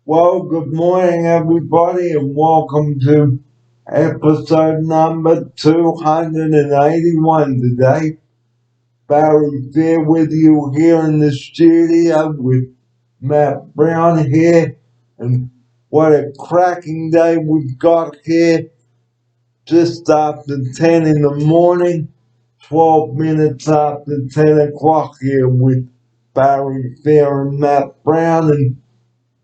Well, good morning, everybody, and welcome to episode number 281 today. Barry here with you here in the studio with Matt Brown here, and what a cracking day we've got here just after 10 in the morning, 12 minutes after 10 o'clock here with Barry Fair and Matt Brown, and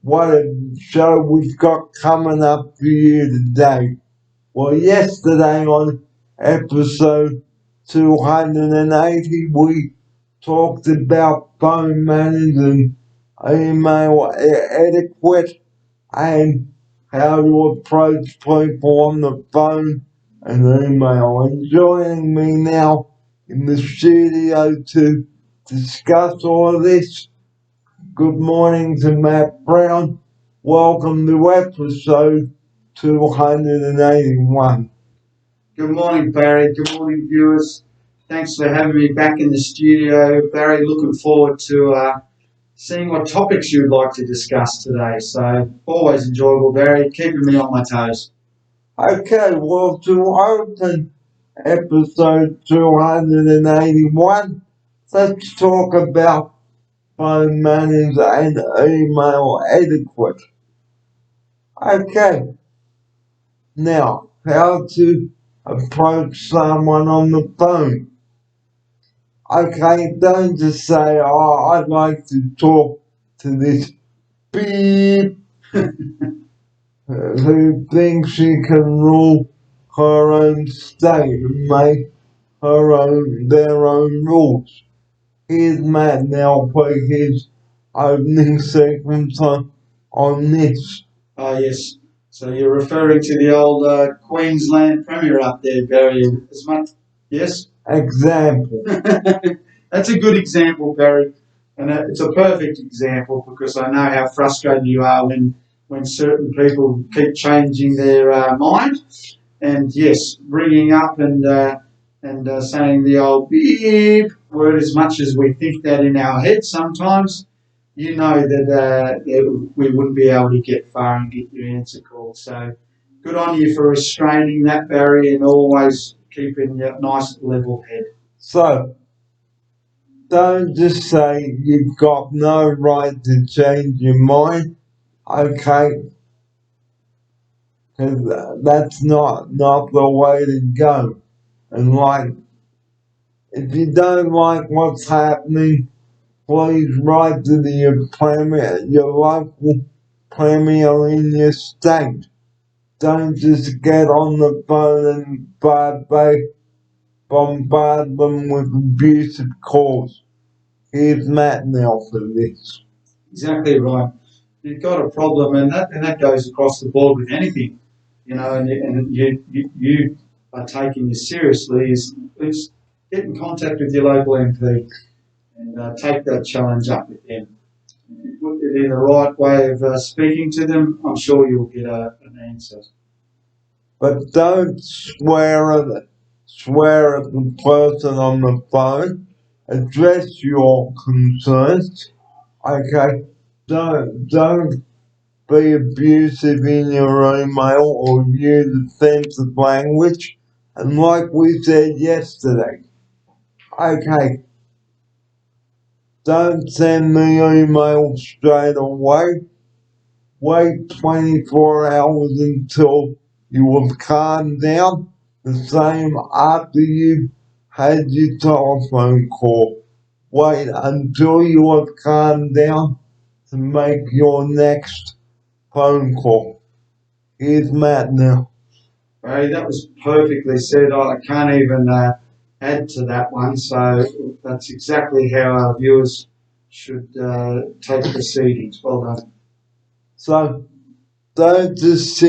what a show we've got coming up for you today. Well, yesterday on episode 280, we talked about phone manners and email etiquette and how to approach people on the phone and email. And joining me now in the studio to discuss all of this, good morning to Matt Brown. Welcome to episode 281. Good morning, Barry. Good morning, viewers. Thanks for having me back in the studio. Barry, looking forward to seeing what topics you'd like to discuss today. So, always enjoyable, Barry, keeping me on my toes. Okay, well, to open episode 281, let's talk about phone manners and email etiquette. Okay, now, how to approach someone on the phone. Okay, don't just say, oh, I'd like to talk to this beep who thinks she can rule her own state and make their own rules. Here's Matt now for his opening segment on this. Oh, yes. So, you're referring to the old Queensland Premier up there, Barry, as much? Yes? Example. That's a good example, Barry. And it's a perfect example because I know how frustrated you are when certain people keep changing their mind. And yes, bringing up and saying the old beep word as much as we think that in our head sometimes, you know that we wouldn't be able to get far and get your answer called. So good on you for restraining that, Barry, and always keeping a nice level head. So, don't just say you've got no right to change your mind, okay? Because that's not the way to go. And like, if you don't like what's happening, please write to your local premier in your state. Don't just get on the phone and bombard them with abusive calls. Here's Matt now for this. Exactly right. You've got a problem, and that goes across the board with anything, and you are taking this seriously. Is get in contact with your local MP and take that challenge up with them. Put it in the right way of speaking to them. I'm sure you'll get an answer. But don't swear at the person on the phone. Address your concerns. Okay, don't be abusive in your email or use offensive language. And like we said yesterday, okay, don't send me email straight away. Wait 24 hours until you have calmed down. The same after you've had your telephone call. Wait until you have calmed down to make your next phone call. Here's Matt now. Barry, that was perfectly said. I can't even add to that one. So that's exactly how our viewers should take proceedings. Well done. So don't just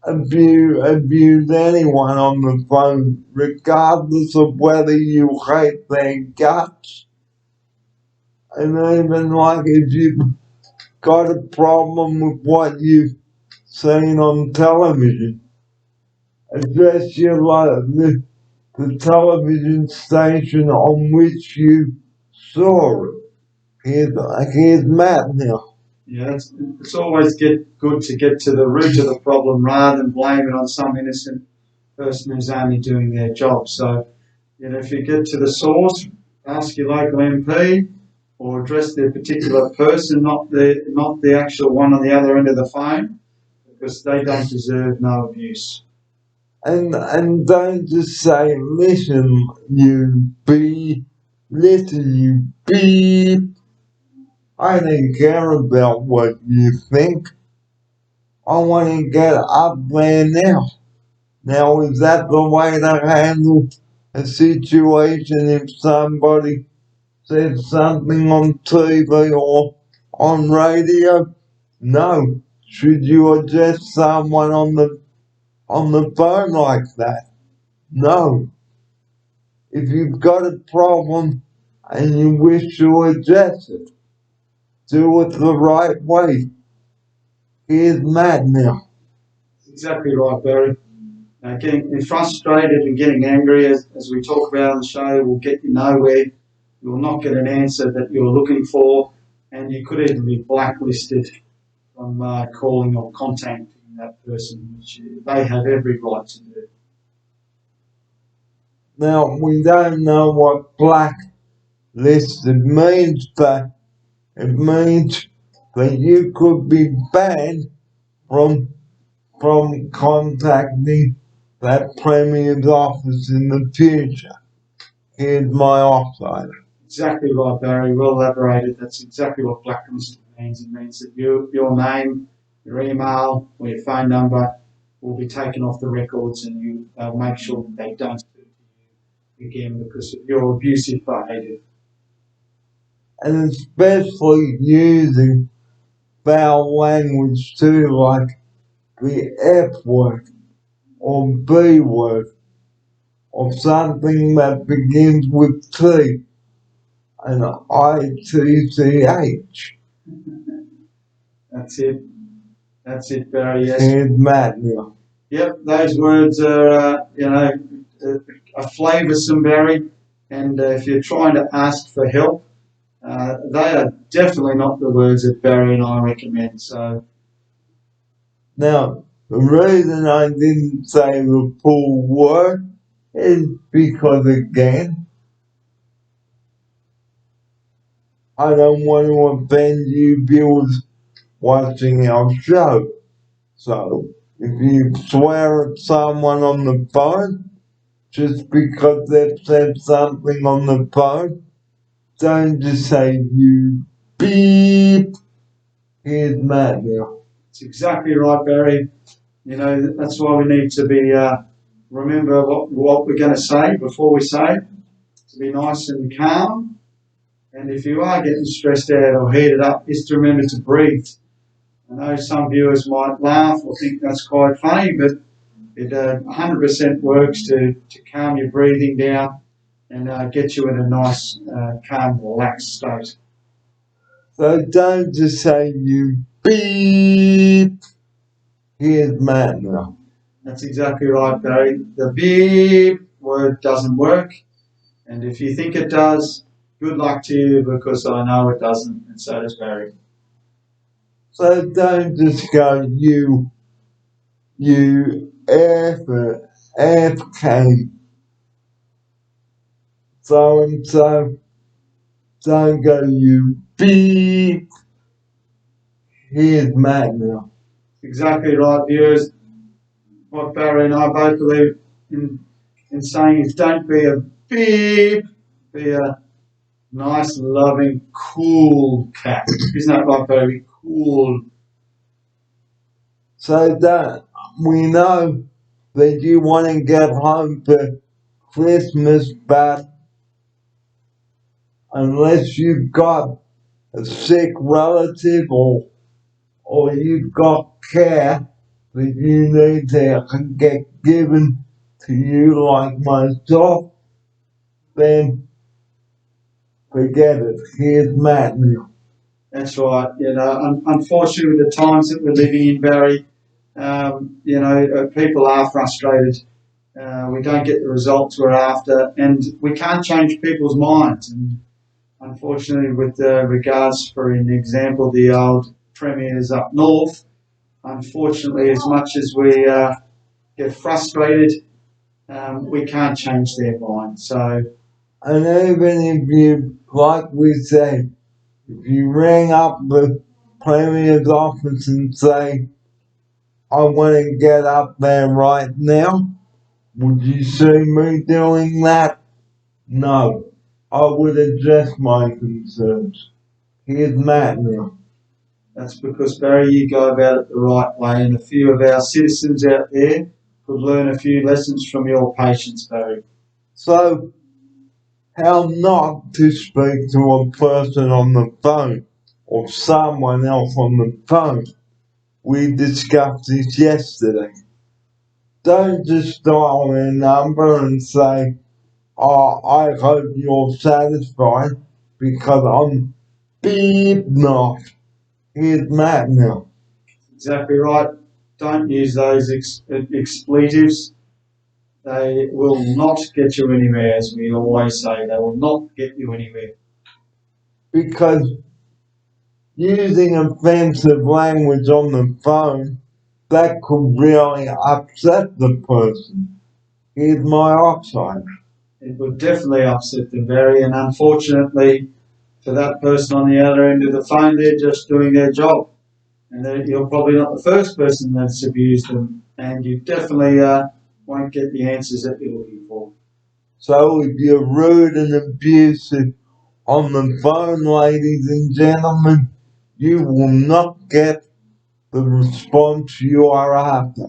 abuse anyone on the phone, regardless of whether you hate their guts. And even like if you've got a problem with what you've seen on television, address the television station on which you saw it. Here's Matt now. Yeah, it's always good to get to the root of the problem rather than blame it on some innocent person who's only doing their job. So, if you get to the source, ask your local MP or address the particular person, not the actual one on the other end of the phone, because they don't deserve no abuse. And don't just say, listen, you beep. I don't care about what you think. I want to get up there now. Now, is that the way to handle a situation if somebody says something on TV or on radio? No. Should you address someone on the phone like that? No. If you've got a problem and you wish to address it, do it the right way. Here's Matt now. Exactly right, Barry. Getting frustrated and getting angry, as we talk about on the show, will get you nowhere. You will not get an answer that you're looking for, and you could even be blacklisted from calling or contacting that person, which they have every right to do. Now, we don't know what blacklisted means, but it means that you could be banned from contacting that Premier's office in the future. Here's my offside. Exactly right, Barry. Well elaborated. That's exactly what blacklisted means. It means that your name, your email, or your phone number will be taken off the records, and they'll make sure that they don't speak to you again because of your abusive behaviour. And especially using foul language too, like the F word or B word or something that begins with T and ITCH. That's it. That's it, Barry. Yes. Here's Matt now. Yep, those words are, are flavoursome, Barry. And if you're trying to ask for help, they are definitely not the words that Barry and I recommend. So now, the reason I didn't say the full word is because, again, I don't want to offend you viewers watching our show. So, if you swear at someone on the phone, just because they've said something on the phone, don't just say you beep. Here's Matt now. It's exactly right, Barry. That's why we need to be remember what we're going to say before we say it, to be nice and calm. And if you are getting stressed out or heated up, just to remember to breathe. I know some viewers might laugh or think that's quite funny, but it 100% works to calm your breathing down and get you in a nice, calm, relaxed state. So don't just say you beep. Here's Matt now. That's exactly right, Barry. The beep word doesn't work. And if you think it does, good luck to you because I know it doesn't, and so does Barry. So don't just go you FK so and so. Don't go you beep. Here's Matt now. Exactly right, viewers. What Barry and I both believe in saying is don't be a beep, be a nice, loving, cool cat. Isn't that right, Barry? Cool. So that we know that you want to get home for Christmas, but unless you've got a sick relative or you've got care that you need to get given to you like myself, then forget it. Here's Matt now. That's right. Unfortunately, with the times that we're living in, Barry, people are frustrated. We don't get the results we're after, and we can't change people's minds. And unfortunately, with regards, for an example, the old premiers up north. Unfortunately, as much as we get frustrated, we can't change their mind. So, And even if you, like we say, if you ring up the Premier's office and say, I want to get up there right now, would you see me doing that? No. I would address my concerns. Here's Matt now. that's because, Barry, you go about it the right way, and a few of our citizens out there could learn a few lessons from your patience, Barry. So, how not to speak to a person on the phone or someone else on the phone. We discussed this yesterday. Don't just dial their number and say, oh, I hope you're satisfied because I'm not. Here's Matt now. Exactly right. Don't use those expletives. They will not get you anywhere, as we always say. They will not get you anywhere. Because using offensive language on the phone, that could really upset the person. Here's my offside. It would definitely upset them, Barry, and unfortunately for that person on the other end of the phone, they're just doing their job. And you're probably not the first person that's abused them, and you definitely won't get the answers that you're looking for. So if you're rude and abusive on the phone, ladies and gentlemen, you will not get the response you are after.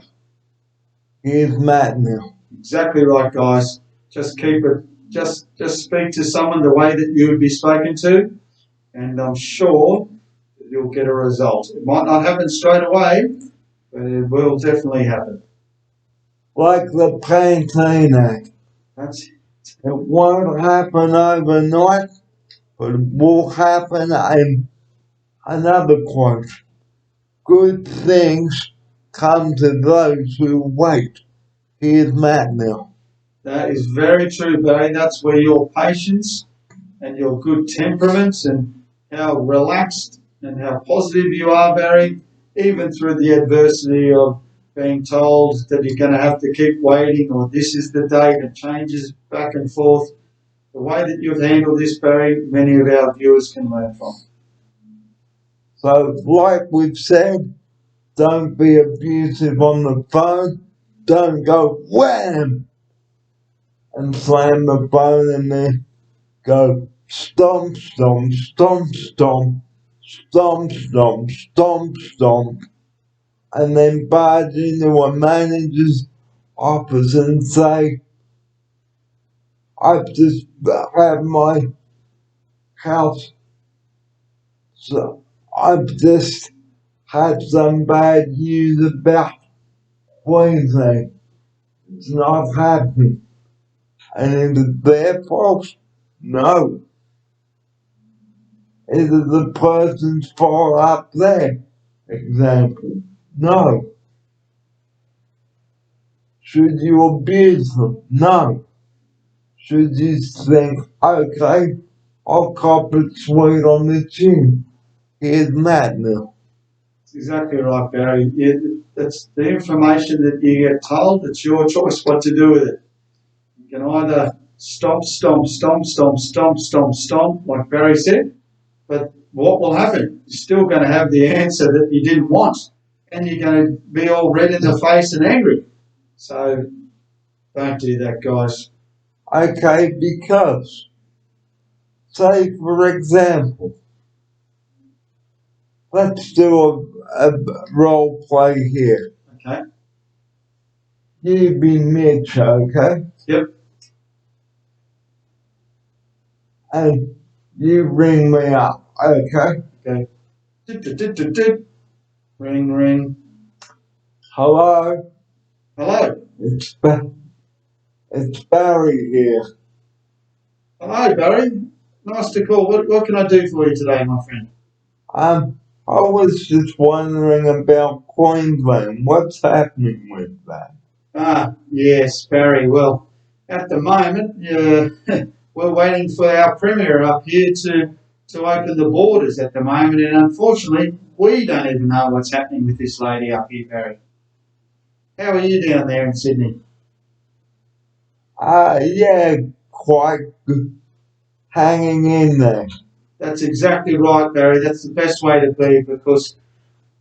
Here's Matt now. Exactly right, guys. Just keep it. Just speak to someone the way that you would be spoken to, and I'm sure you'll get a result. It might not happen straight away, but it will definitely happen. Like the Pantene Act. That's It won't happen overnight, but it will happen. And another quote: good things come to those who wait. Here's Matt now. That is very true, Barry. That's where your patience and your good temperaments and how relaxed and how positive you are, Barry, even through the adversity of being told that you're going to have to keep waiting or this is the date and changes back and forth. The way that you've handled this, Barry, many of our viewers can learn from. So, like we've said, don't be abusive on the phone. Don't go wham and slam the phone and then go stomp, stomp, stomp, stomp, stomp, stomp, stomp, stomp, and then barge into a manager's office and say, I've just had my house, so I've just had some bad news about Queensland. It's not happening. And is it their fault? No. Is it the person's fault up there? Example. No. Should you abuse them? No. Should you think, okay, I'll cop it sweet on the chin. Here's Matt now. That's exactly right, Barry. That's the information that you get told. It's your choice what to do with it. You can either stomp, stomp, stomp, stomp, stomp, stomp, stomp, like Barry said, but what will happen? You're still going to have the answer that you didn't want, and you're going to be all red in the face and angry. So don't do that, guys. Okay, because, say for example, let's do a role play here. Okay. You be Mitch, okay? Yep. And you ring me up, okay? Okay. Ring, ring. Hello? Hello. It's Barry here. Hello, Barry. Nice to call. What can I do for you today, my friend? I was just wondering about Queensland. What's happening with that? Ah, yes, Barry. Well, at the moment, we're waiting for our Premier up here to to open the borders at the moment, and unfortunately, we don't even know what's happening with this lady up here, Barry. How are you down there in Sydney? Yeah, quite good. Hanging in there. That's exactly right, Barry. That's the best way to be because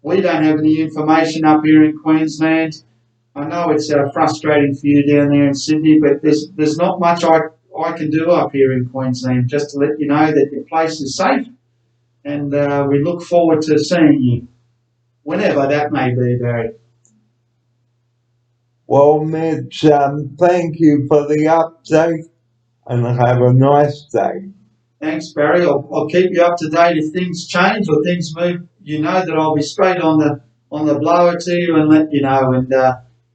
we don't have any information up here in Queensland. I know it's frustrating for you down there in Sydney, but there's not much I can do up here in Queensland just to let you know that your place is safe, and we look forward to seeing you whenever that may be, Barry. Well, Mitch, thank you for the update and have a nice day. Thanks, Barry. I'll keep you up to date if things change or things move. You know that I'll be straight on the blower to you and let you know. And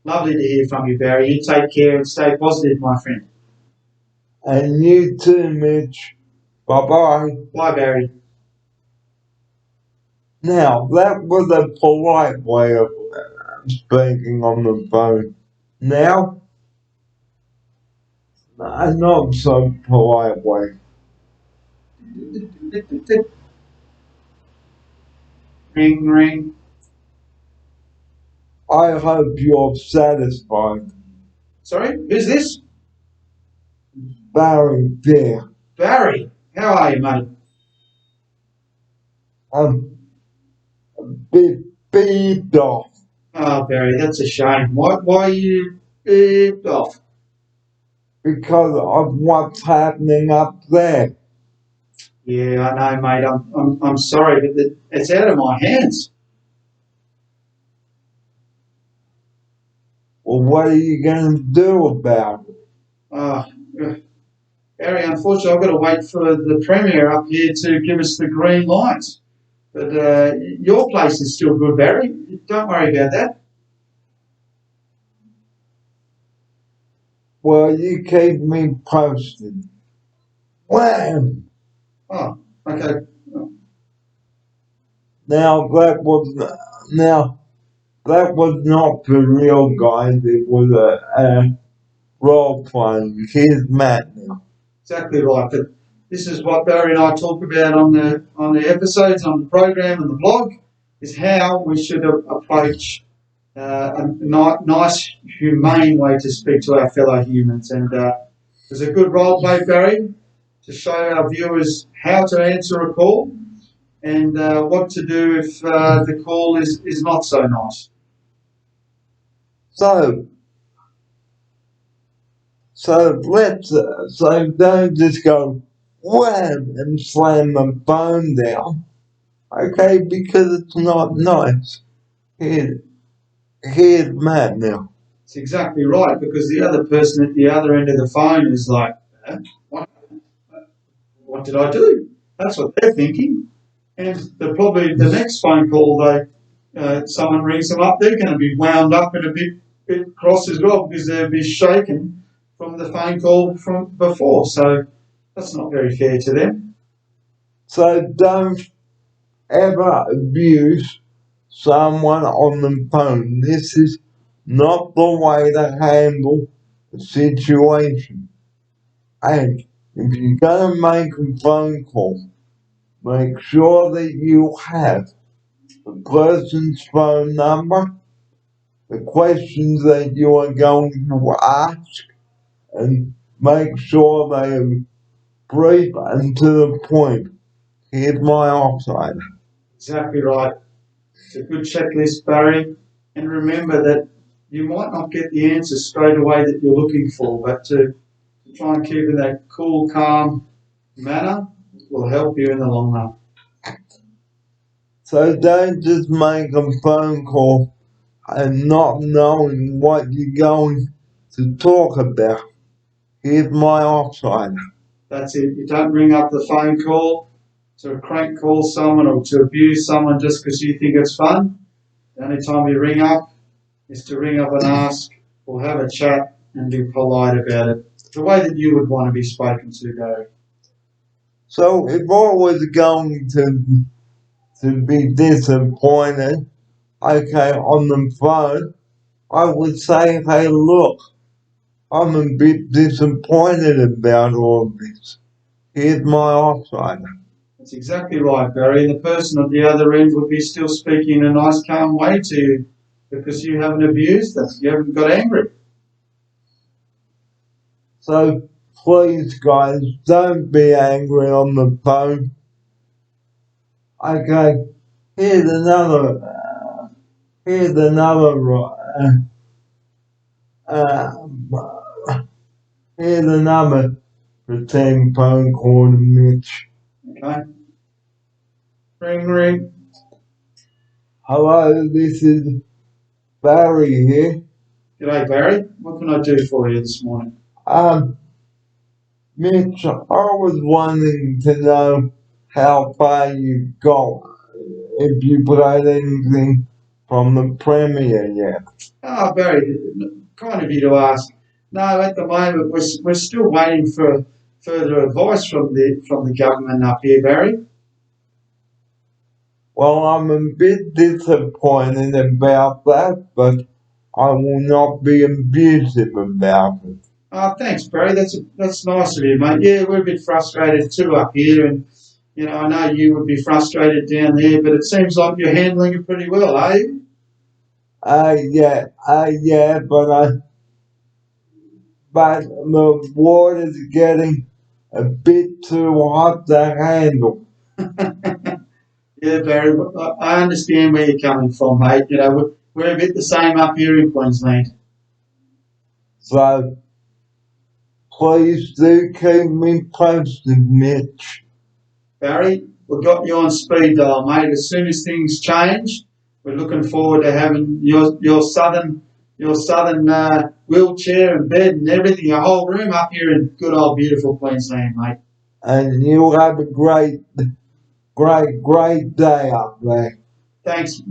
lovely to hear from you, Barry. You take care and stay positive, my friend. And you too, Mitch. Bye bye. Bye, Barry. Now, that was a polite way of speaking on the phone. Now, a not so polite way. Ring, ring. I hope you're satisfied. Sorry, who's this? Barry there. Barry. How are you, mate? I'm a bit beat off Oh, Barry, that's a shame. Why are you beeped off? because of what's happening up there. Yeah, I know, mate. I'm sorry, but it's out of my hands. Well, what are you going to do about it? Oh, Barry, unfortunately, I've got to wait for the Premier up here to give us the green light. But your place is still good, Barry. Don't worry about that. Well, you keep me posted. When? Oh, okay. Now now that was not for real, guys. It was a role playing. Here's Matt now. Exactly right. But this is what Barry and I talk about on the episodes, on the program and the blog, is how we should approach a nice, humane way to speak to our fellow humans. And there's a good role play, Barry, to show our viewers how to answer a call and what to do if the call is not so nice. So so don't just go wham and slam the phone down, okay? Because it's not nice. Here's Matt now. It's exactly right because the other person at the other end of the phone is like, what did I do? That's what they're thinking. And probably the next phone call someone rings them up, they're going to be wound up and a bit cross as well because they'll be shaken from the phone call from before. So that's not very fair to them. So don't ever abuse someone on the phone. This is not the way to handle the situation. And if you're going to make a phone call, make sure that you have the person's phone number, the questions that you are going to ask, and make sure they are brief and to the point. Here's my offside. Exactly right. It's a good checklist, Barry. And remember that you might not get the answer straight away that you're looking for, but to try and keep in that cool, calm manner will help you in the long run. So don't just make a phone call and not knowing what you're going to talk about. Here's my offside. That's it. You don't ring up the phone call to crank call someone or to abuse someone just because you think it's fun. The only time you ring up is to ring up and ask or have a chat and be polite about it. The way that you would want to be spoken to, Barry. So if I was going to be disappointed, okay, on the phone, I would say, hey, look, I'm a bit disappointed about all this. Here's my offside. That's exactly right, Barry. The person at the other end would be still speaking in a nice, calm way to you because you haven't abused them. You haven't got angry. So please, guys, don't be angry on the phone. Okay, here's another. Here's another. Uh, here's another pretend phone call to Mitch. Okay? Ring, ring. Hello, this is Barry here. G'day, Barry. What can I do for you this morning? Mitch, I was wanting to know how far you've got, if you played anything from the Premier yet. Oh, Barry, kind of you to ask. No, at the moment we're still waiting for further advice from the government up here, Barry. Well, I'm a bit disappointed about that, but I will not be abusive about it. Oh, thanks, Barry. That's nice of you, mate. Yeah, we're a bit frustrated too up here, and you know I know you would be frustrated down there, but it seems like you're handling it pretty well, are you? Yeah, but the water's getting a bit too hot to handle. Yeah, Barry. I understand where you're coming from, mate. You know we're a bit the same up here in Queensland. So please do keep me posted, Mitch. Barry, we've got you on speed dial, mate. As soon as things change, we're looking forward to having your southern wheelchair and bed and everything, your whole room up here in good old beautiful Queensland, mate. And you'll have a great day up there. Thanks,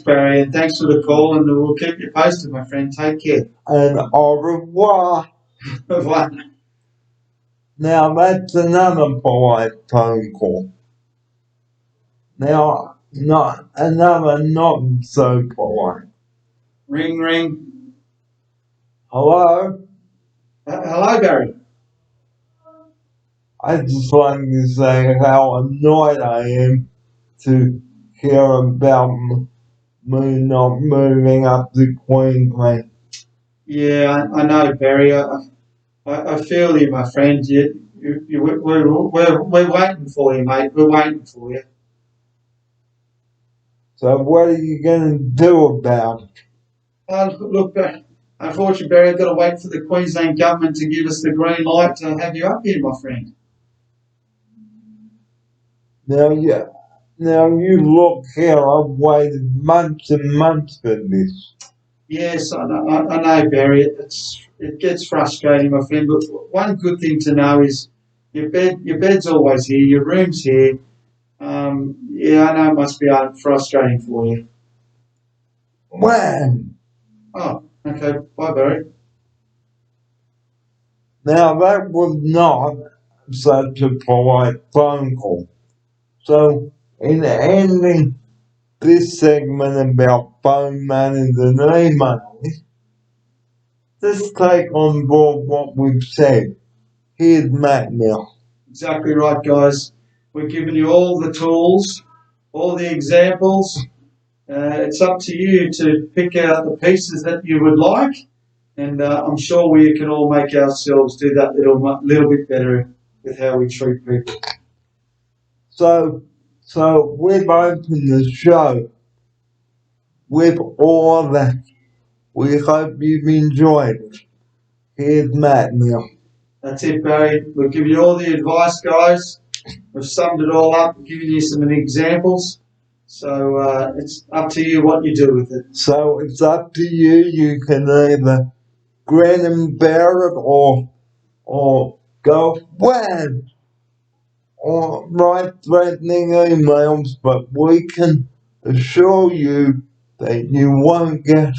Barry, and thanks for the call, and we'll keep you posted, my friend. Take care. And au revoir. Bye. Now that's another polite phone call. Now, not another not so polite. Ring, ring. Hello? Hello, Barry. I just wanted to say how annoyed I am to hear about me not moving up to Queensland. Yeah, I know, Barry. I feel you, my friend. We're waiting for you, mate. We're waiting for you. So what are you going to do about it? Look, unfortunately, Barry, I've got to wait for the Queensland government to give us the green light to have you up here, my friend. Now you look here, I've waited months and months for this. Yes, I know, Barry. It gets frustrating, my friend. But one good thing to know is your bed's always here, your room's here. Yeah, I know it must be frustrating for you. When? Oh, okay. Bye, Barry. Now that was not such a polite phone call. So in ending this segment about phone manners and emails, just take on board what we've said. Here's Matt now. Exactly right, guys. We're giving you all the tools, all the examples. It's up to you to pick out the pieces that you would like, and I'm sure we can all make ourselves do that little bit better with how we treat people. So we've opened the show with all that. We hope you've enjoyed it. Here's Matt now. That's it, Barry. We've given you all the advice, guys. We've summed it all up, given you some examples. So it's up to you what you do with it. So it's up to you. You can either grin and bear it or go wham or write threatening emails, but we can assure you that you won't get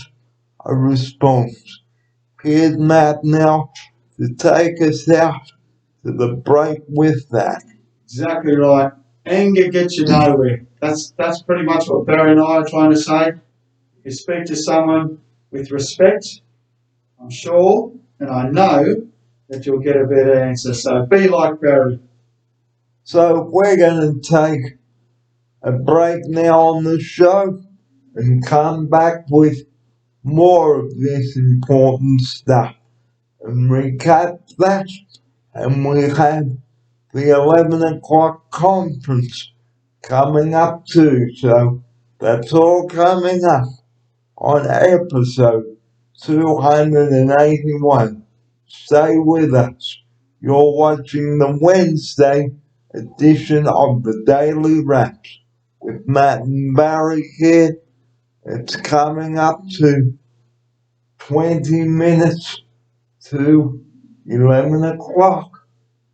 a response. Here's Matt now to take us out to the break with that. Exactly right. Anger gets you nowhere. That's pretty much what Barry and I are trying to say. If you speak to someone with respect, I'm sure and I know that you'll get a better answer. So be like Barry. So we're going to take a break now on the show and come back with more of this important stuff and recap that. And we have the 11 o'clock conference coming up too. So that's all coming up on episode 281. Stay with us. You're watching the Wednesday edition of the Daily Wraps with Matt and Barry here. It's coming up to 20 minutes to 11 o'clock.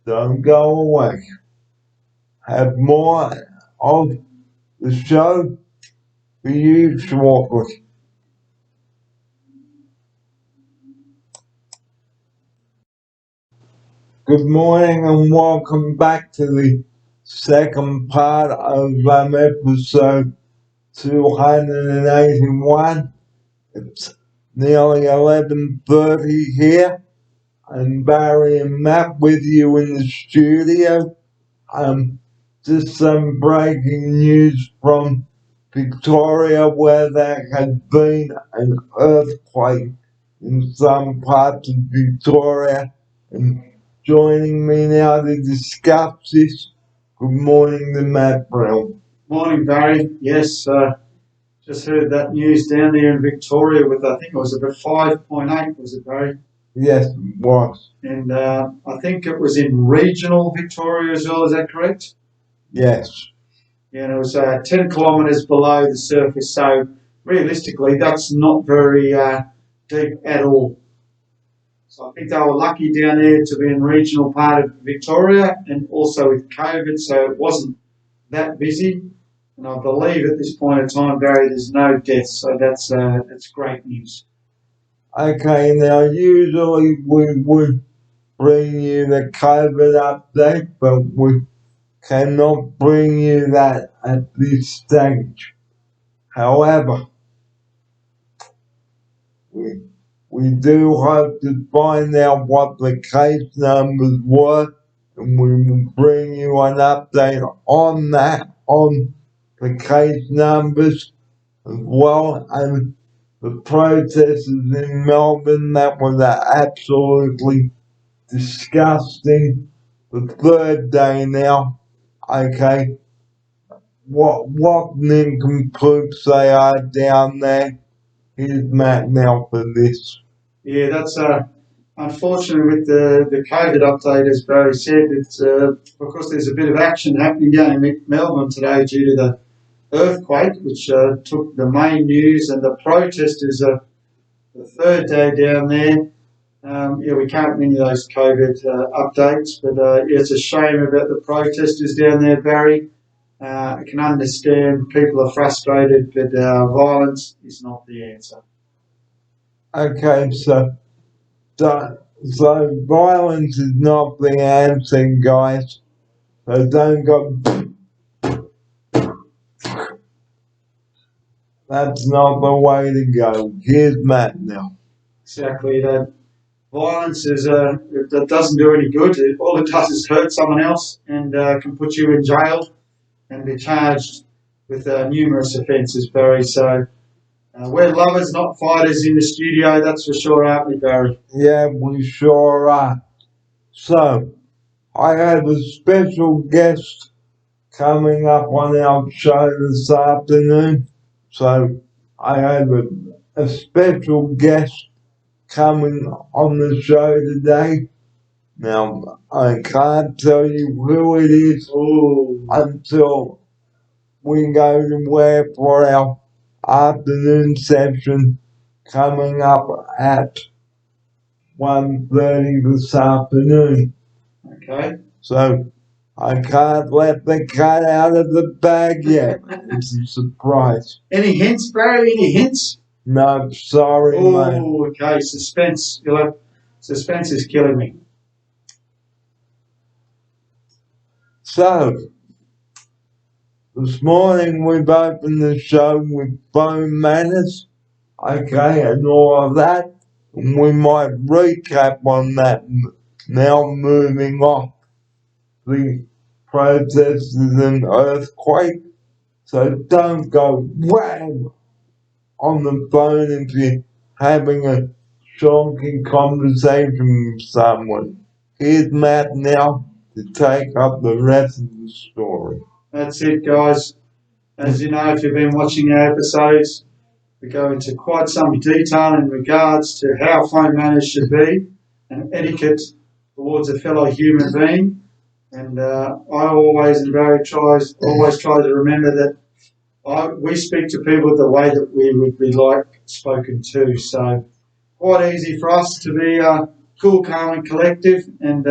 Don't go away. Have more of the show for you shortly. Good morning and welcome back to the second part of episode 281. It's nearly 11:30 here, and Barry and Matt with you in the studio. Just some breaking news from Victoria, where there has been an earthquake in some parts of Victoria. And joining me now to discuss this, good morning to Matt Brown. Morning, Barry. Yes, just heard that news down there in Victoria with, I think it was about 5.8, was it, Barry? Yes, it was. And I think it was in regional Victoria as well, is that correct? Yes. Yeah, and it was 10 kilometres below the surface, so realistically that's not very deep at all. So I think they were lucky down there to be in regional part of Victoria and also with COVID, so it wasn't that busy. And I believe at this point in time, Barry, there's no deaths, so that's great news. Okay, now usually we would bring you the COVID update, but we cannot bring you that at this stage. However, we do hope to find out what the case numbers were, and we will bring you an update on that, on the case numbers as well, and the protesters in Melbourne. That was absolutely disgusting. The third day now. Okay, what nincompoops they are down there. Here's Matt now for this. Yeah, that's unfortunately with the COVID update, as Barry said, it's because there's a bit of action happening down in Melbourne today due to the earthquake, which took the main news, and the protesters the third day down there. Yeah, we can't bring you those COVID updates, but yeah, it's a shame about the protesters down there, Barry. I can understand people are frustrated, but violence is not the answer. Okay, so violence is not the answer, guys. So don't go. That's not the way to go. Here's Matt now. Exactly. That violence is that doesn't do any good. All it does is hurt someone else and can put you in jail and be charged with numerous offences, Barry. So we're lovers, not fighters in the studio, that's for sure, aren't we, Barry? Yeah, we sure are. So, I have a special guest coming up on our show this afternoon. So, I have a special guest coming on the show today. Now, I can't tell you who it is until we go to where for our afternoon session coming up at 1:30 this afternoon. Okay. So I can't let the cat out of the bag yet. It's a surprise. Any hints, Barry? Any hints? No, sorry, mate. Oh, okay. Suspense. Suspense is killing me. So, this morning we've opened the show with phone manners, okay, and all of that. And we might recap on that now, moving off the processes an earthquake. So don't go wham on the phone if you're having a shocking conversation with someone. Here's Matt now to take up the rest of the story. That's it, guys. As you know, if you've been watching our episodes, we go into quite some detail in regards to how phone manners should be and etiquette towards a fellow human being. And I always try to remember that we speak to people the way that we would be like spoken to. So quite easy for us to be cool, calm, and collective. And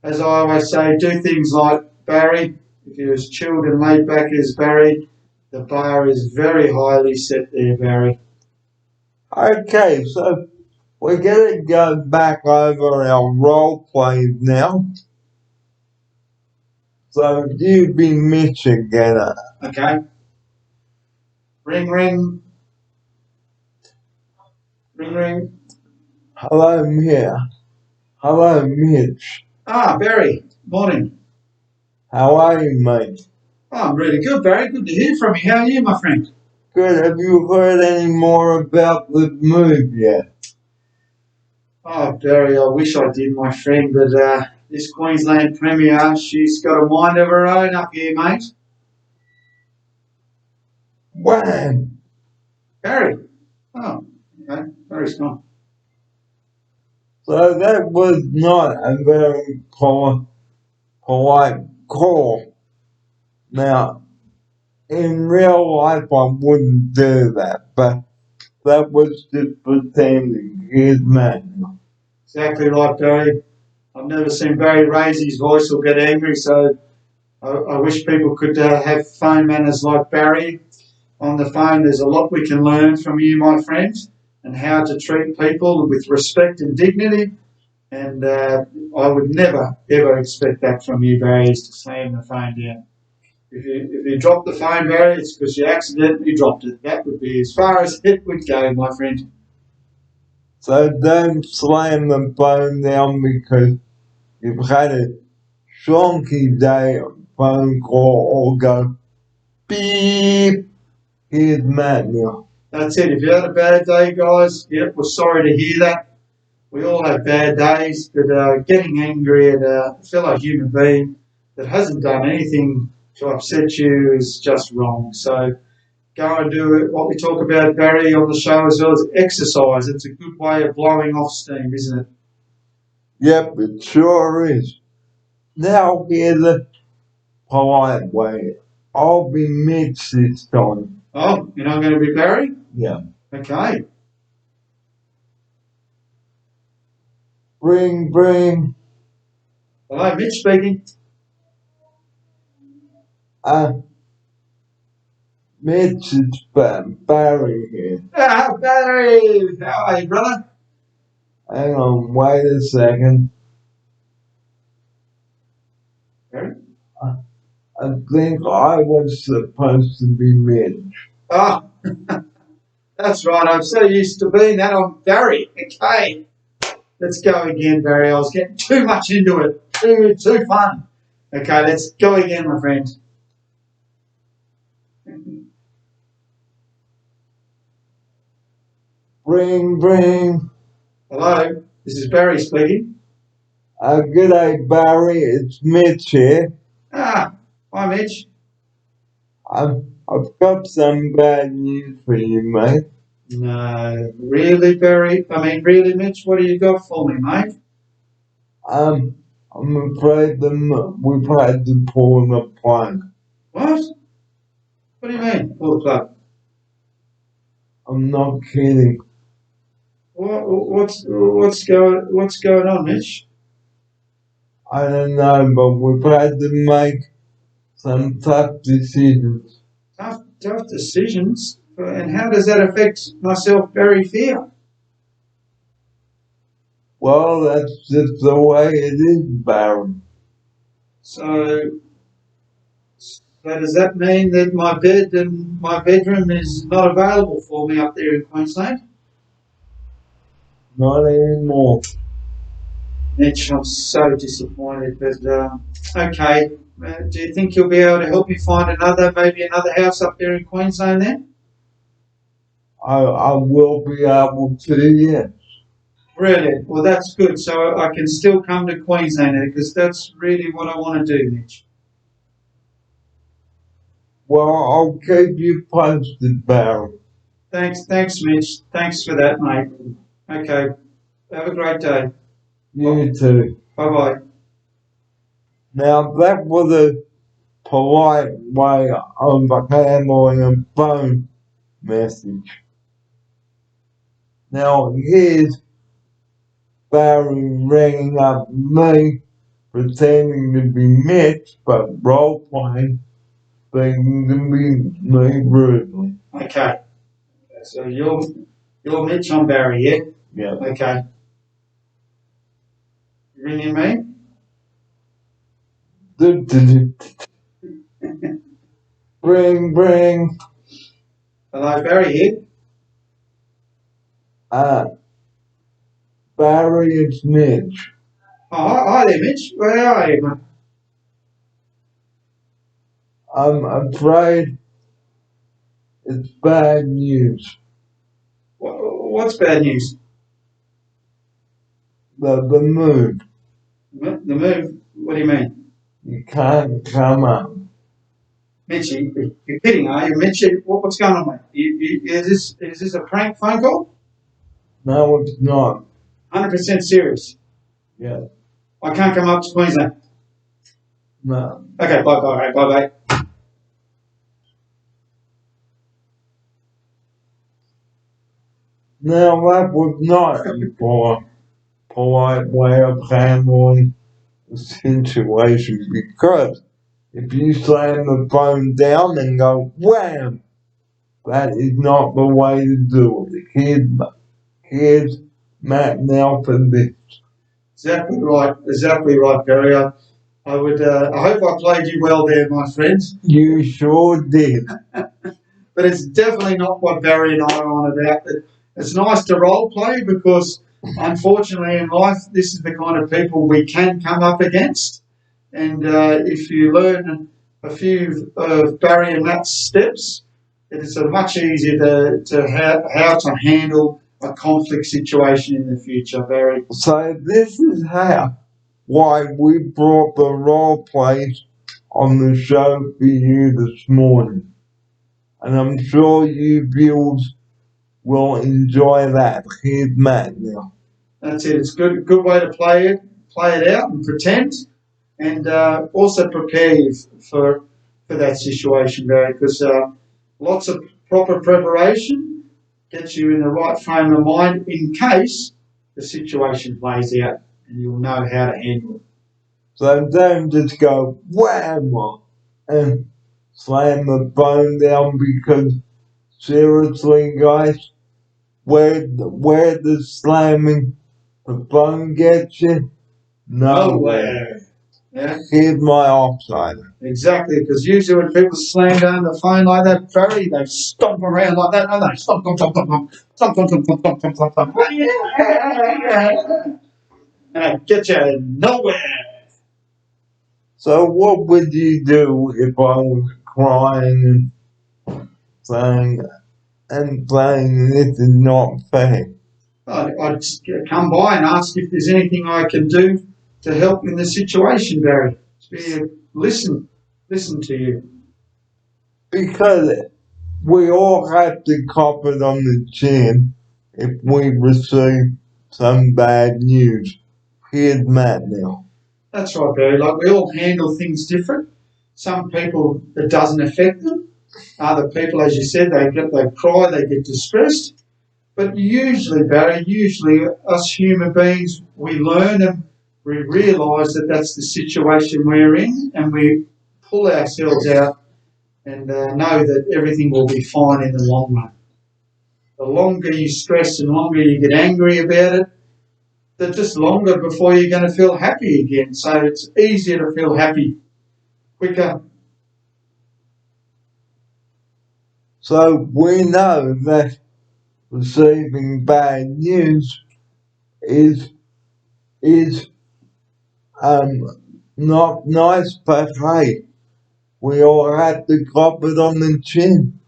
as I always say, do things like Barry. If you're as chilled and laid back as Barry, the bar is very highly set there, Barry. Okay, so we're going to go back over our role plays now. So you be Mitch again. Okay. Ring, ring. Ring, ring. Hello, Mia. Hello, Mitch. Ah, Barry. Morning. How are you, mate? Oh, I'm really good, Barry. Good to hear from you. How are you, my friend? Good. Have you heard any more about the move yet? Oh, Barry, I wish I did, my friend, but this Queensland Premier, she's got a mind of her own up here, mate. Wham! Barry. Oh, okay. Barry's gone. So that was not a very polite call. Now, in real life, I wouldn't do that, but that was just pretending. Here's Matt. Exactly right, Barry. I've never seen Barry raise his voice or get angry, so I wish people could have phone manners like Barry. On the phone, there's a lot we can learn from you, my friend, and how to treat people with respect and dignity. And I would never, ever expect that from you, Barry, is to slam the phone down. If you drop the phone, Barry, it's because you accidentally dropped it. That would be as far as it would go, my friend. So don't slam the phone down because you've had a shonky day phone call or go beep. Here's Matt now. That's it. If you had a bad day, guys, yep, we're sorry to hear that. We all have bad days, but getting angry at a fellow human being that hasn't done anything to upset you is just wrong. So go and do it. What we talk about, Barry, on the show as well as exercise. It's a good way of blowing off steam, isn't it? Yep, it sure is. Now here's the polite way. I'll be Mitch this time. Oh, you're not going to be Barry? Yeah. Okay. Ring, ring. Hello, Mitch speaking. Mitch, it's Barry here. Ah, Barry! How are you, brother? Hang on, wait a second. Barry? I think I was supposed to be Mitch. Oh, that's right. I'm so used to being that. I'm Barry. Okay. Let's go again, Barry. I was getting too much into it. Too fun. Okay, let's go again, my friend. Ring, ring. Hello, this is Barry speaking. Good day, Barry. It's Mitch here. Ah, hi, Mitch. I've got some bad news for you, mate. No, really, Barry? I mean, really, Mitch? What do you got for me, mate? I'm afraid we've had to pull the plug. What? What do you mean, pull the plug? I'm not kidding. What's going on, Mitch? I don't know, but we've had to make some tough decisions. Tough decisions? And how does that affect myself, Barry Fear? Well, that's just the way it is, Barry. So does that mean that my bed and my bedroom is not available for me up there in Queensland? Not anymore. Mitch, I'm so disappointed, but okay. Do you think you'll be able to help me find maybe another house up there in Queensland then? I will be able to, yes. Brilliant. Well, that's good. So I can still come to Queensland because that's really what I want to do, Mitch. Well, I'll keep you posted, Barry. Thanks, Mitch. Thanks for that, mate. Okay. Have a great day. You too. Bye bye. Now, that was a polite way of handling a phone message. Now, here's Barry ringing up me, pretending to be Mitch, but role playing, speaking to me rudely. Okay. So you're Mitch, I'm Barry, yeah? Yeah. Okay. You ringing me? Bring. Hello, Barry here. Barry, it's Mitch. Oh, hi there, Mitch. Where are you, mate? I'm afraid it's bad news. What's bad news? The move. The move? What do you mean? You can't come up. Mitch, you're kidding, are you? Mitch, what's going on, mate? Is this a prank phone call? No, it's not. 100% serious. Yeah. I can't come up to Queensland. No. Okay, bye. Now, that was not a polite way of handling the situation, because if you slam the phone down and go wham, that is not the way to do it. Here's Matt now for this. Exactly right, Barry. I hope I played you well there, my friend. You sure did. But it's definitely not what Barry and I are on about. It's nice to role play because, unfortunately, in life, this is the kind of people we can come up against. And if you learn a few of Barry and Matt's steps, it is much easier how to handle a conflict situation in the future, Barry. So this is why we brought the role plays on the show for you this morning. And I'm sure you viewers will enjoy that. Here's Matt now. That's it. It's a good way to play it out and pretend, and also prepare you for that situation, Barry, because lots of proper preparation gets you in the right frame of mind in case the situation plays out, and you'll know how to handle it. So don't just go wham and slam the phone down, because seriously, guys, where the slamming the phone gets you? Nowhere. Yeah. Here's my offside. Exactly, because usually when people slam down the phone like that, Barry, they stomp around like that, don't they? Stomp. And I get you nowhere. So what would you do if I was crying and saying this is not fair? I'd come by and ask if there's anything I can do to help in the situation, Barry. Listen to you. Because we all have to cop it on the chin if we receive some bad news. Here's Matt now. That's right, Barry. Like, we all handle things different. Some people, it doesn't affect them. Other people, as you said, they cry, they get distressed. But usually, Barry, us human beings, we learn and we realise that that's the situation we're in, and we pull ourselves out and know that everything will be fine in the long run. The longer you stress and longer you get angry about it, the just longer before you're going to feel happy again. So it's easier to feel happy quicker. So we know that receiving bad news is not nice, but hey, we all had to cop it on the chin.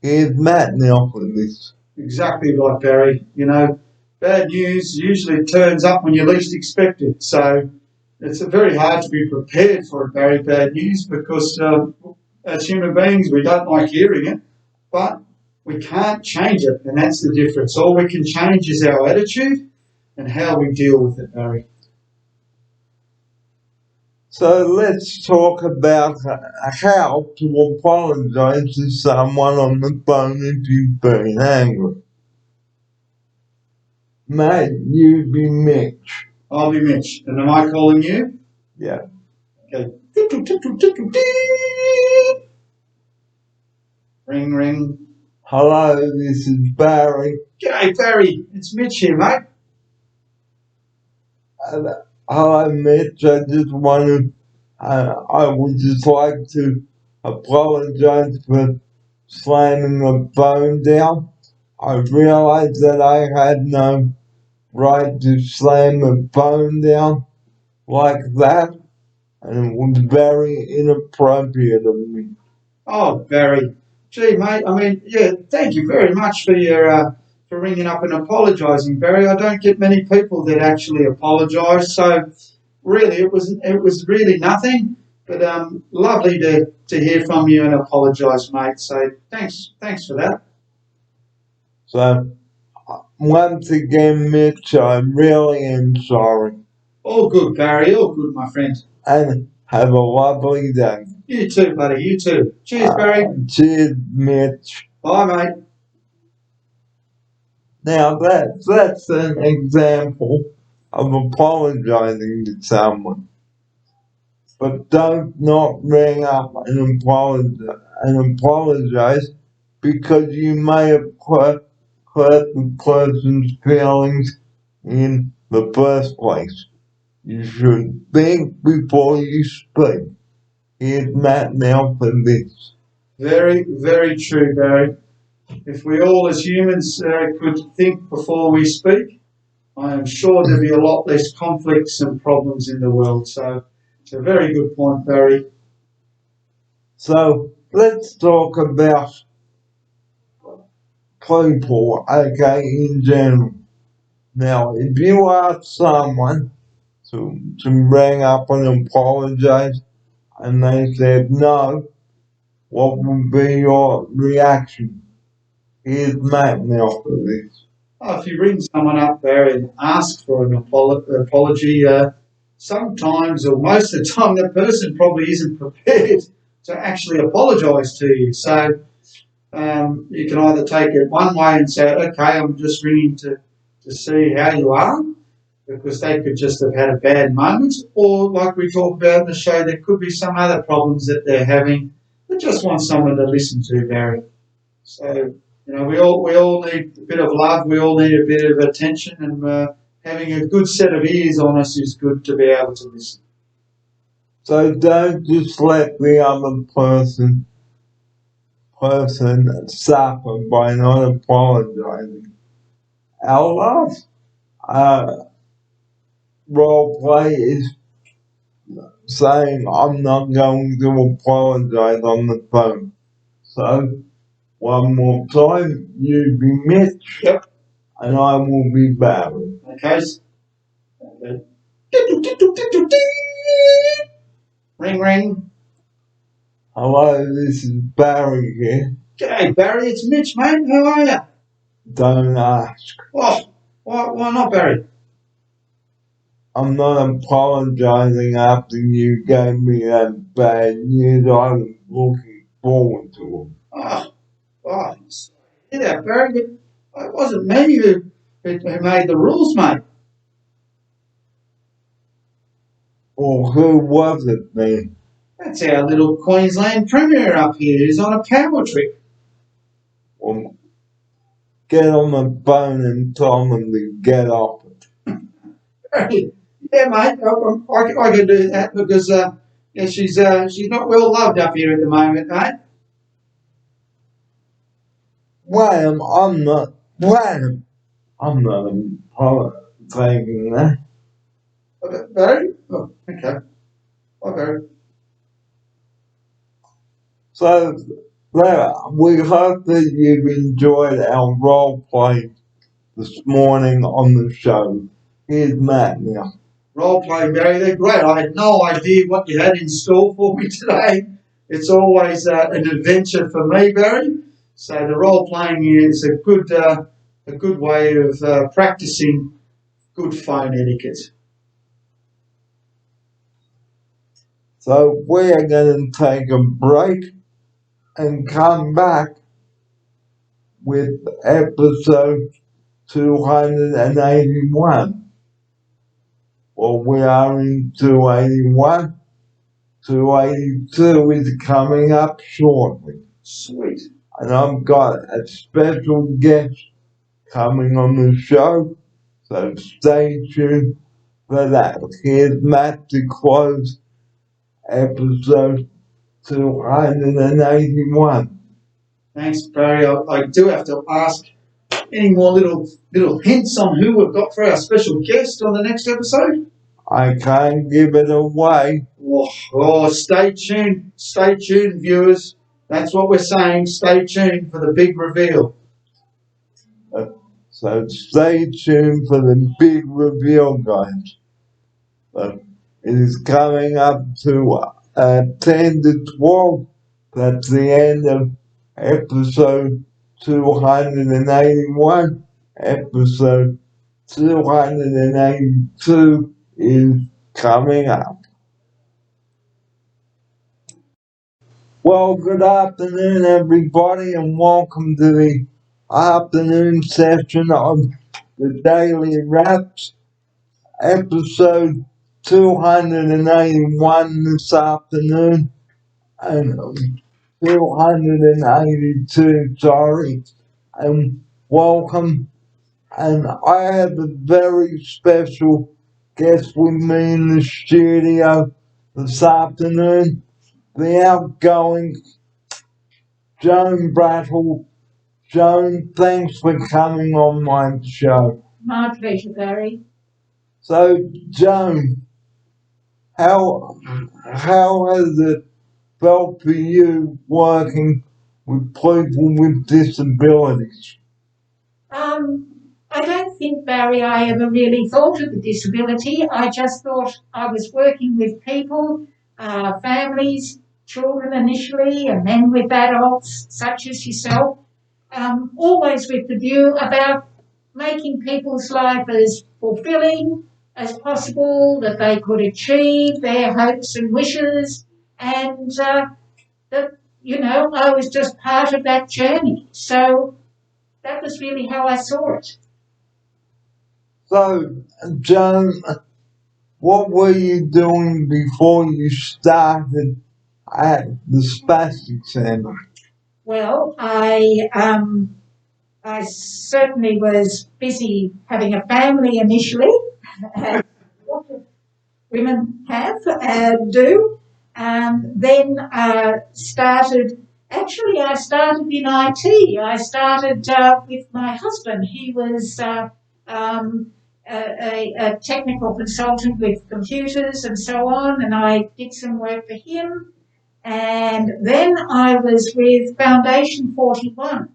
Here's Matt now for this. Exactly right, Barry. You know, bad news usually turns up when you least expect it. So it's very hard to be prepared for a very bad news because as human beings, we don't like hearing it, but we can't change it, and that's the difference. All we can change is our attitude and how we deal with it, Barry. So let's talk about how to apologize to someone on the phone if you've been angry. Mate, you be Mitch. I'll be Mitch, and am I calling you? Yeah. Okay. Ring, ring. Hello, this is Barry. G'day, Barry. It's Mitch here, mate. Hello, Mitch. I would just like to apologize for slamming the phone down. I realized that I had no right to slam the phone down like that, and it was very inappropriate of me. Oh, Barry. Gee, mate. I mean, yeah. Thank you very much for your for ringing up and apologising, Barry. I don't get many people that actually apologise. So, really, it was really nothing. But lovely to hear from you and apologise, mate. So, thanks for that. So, once again, Mitch, I really am sorry. All good, Barry. All good, my friend. And have a lovely day. You too, buddy. You too. Cheers, Barry. Cheers, Mitch. Bye, mate. Now that's an example of apologizing to someone. But don't not ring up and apologize because you may have hurt the person's feelings in the first place. You should think before you speak. Here's Matt now for this. Very, very true, Barry. If we all as humans could think before we speak, I am sure there'd be a lot less conflicts and problems in the world. So it's a very good point, Barry. So let's talk about people, okay, in general. Now, if you ask someone to ring up and apologize and they said no, what would be your reaction? Here's Matt now for this. Oh, if you ring someone up, Barry, and ask for an apology, sometimes or most of the time, that person probably isn't prepared to actually apologise to you. So you can either take it one way and say, okay, I'm just ringing to see how you are, because they could just have had a bad moment, or like we talked about in the show, there could be some other problems that they're having. They just want someone to listen to, Barry. So, you know, we all need a bit of love, we all need a bit of attention, and having a good set of ears on us is good to be able to listen. So don't just let the other person suffer by not apologizing. Our last role play is saying I'm not going to apologize on the phone. So one more time, you be Mitch. Yep. And I will be Barry. Okay. Ring, ring. Hello, this is Barry here. G'day, Barry. It's Mitch, mate. How are you? Don't ask. Oh, why not, Barry? I'm not apologizing after you gave me that bad news. I was looking forward to it. Oh, yeah, Barry. But it wasn't me who made the rules, mate. Well, who was it then? That's our little Queensland Premier up here who's on a power trip. Well, get on the phone and tell them to get off it. Yeah, mate, I can do that because yeah, she's not well loved up here at the moment, mate. Wham, I'm not apologizing that. Barry? Oh, okay. Okay. So we hope that you've enjoyed our role play this morning on the show. Here's Matt now. Role play, Barry, they're great. I had no idea what you had in store for me today. It's always an adventure for me, Barry. So the role playing is a good way of practicing good phone etiquette. So we're going to take a break and come back with episode 281. Well, we are in 281. 282 is coming up shortly. Sweet. And I've got a special guest coming on the show, so stay tuned for that. Here's Matt to close episode 281. Thanks, Barry. I do have to ask any more little hints on who we've got for our special guest on the next episode? I can't give it away. Oh, stay tuned, viewers. That's what we're saying. Stay tuned for the big reveal. So stay tuned for the big reveal, guys. But it is coming up to 10 to 12. That's the end of episode 281. Episode 282 is coming up. Well, good afternoon, everybody, and welcome to the afternoon session of the Daily Raps, episode 281 this afternoon, and 282, sorry, and welcome. And I have a very special guest with me in the studio this afternoon, the outgoing Joan Brattle. Joan, thanks for coming on my show. My pleasure, Barry. So, Joan, how has it felt for you working with people with disabilities? I don't think, Barry, I ever really thought of the disability. I just thought I was working with people, families, children initially, and then with adults such as yourself, always with the view about making people's life as fulfilling as possible, that they could achieve their hopes and wishes, and that, I was just part of that journey. So that was really how I saw it. So, Joan, what were you doing before you started at the Spastic Centre? Well, I certainly was busy having a family initially, as women have and do. Then I started in IT. I started with my husband. He was a technical consultant with computers and so on, and I did some work for him. And then I was with Foundation 41.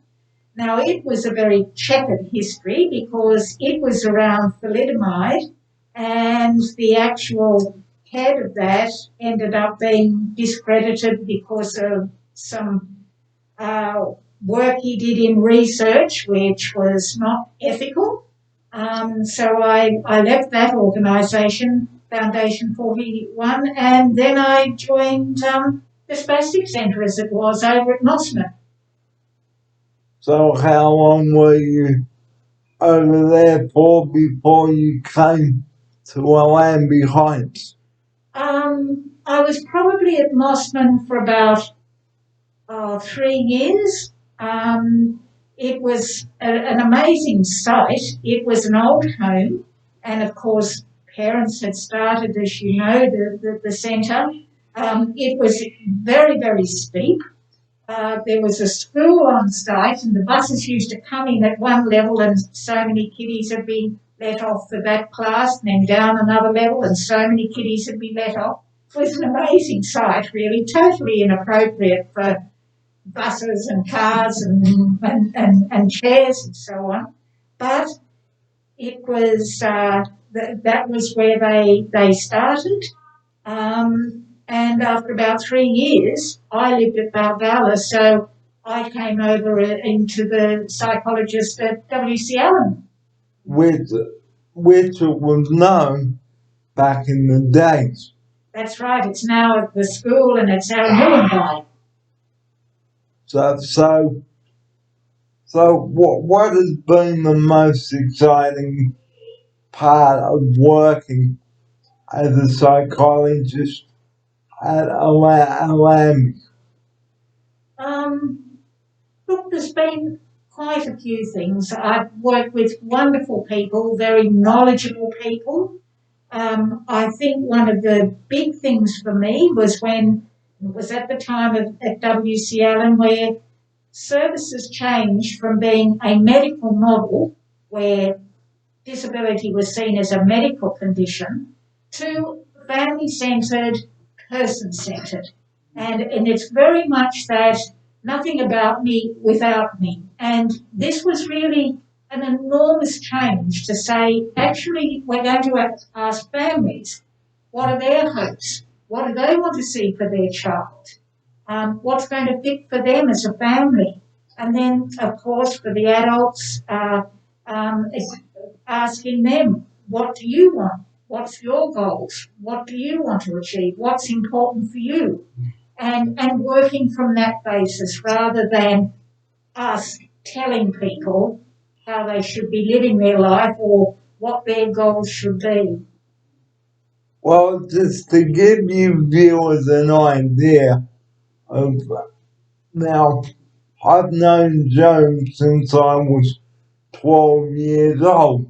Now, it was a very checkered history because it was around thalidomide, and the actual head of that ended up being discredited because of some work he did in research, which was not ethical. So I left that organisation, Foundation 41, and then I joined the Spastic Centre, as it was, over at Mossman. So how long were you over there for before you came to Allambie Heights? I was probably at Mossman for about 3 years. It was an amazing site. It was an old home, and of course, parents had started, as you know, the centre. It was very, very steep. There was a school on site, and the buses used to come in at one level, and so many kiddies had been let off for that class, and then down another level, and so many kiddies had been let off. was an amazing sight, really, totally inappropriate for buses and cars and chairs and so on. But it was that was where they started. And after about 3 years, I lived at Balgala, so I came over into the psychologist at WC Allen. which it was known back in the days. That's right, it's now at the school and it's our Mullenby. So what has been the most exciting part of working as a psychologist at Alambic? Look, there's been quite a few things. I've worked with wonderful people, very knowledgeable people. I think one of the big things for me was when it was at the time at WC Allen where services changed from being a medical model where disability was seen as a medical condition to family-centred, person-centred. And it's very much that nothing about me without me. And this was really an enormous change to say, actually, we're going to ask families, what are their hopes? What do they want to see for their child? What's going to fit for them as a family? And then, of course, for the adults, asking them, what do you want? What's your goals? What do you want to achieve? What's important for you? And working from that basis rather than us telling people how they should be living their life or what their goals should be. Well, just to give you viewers an idea of now, I've known Joan since I was 12 years old,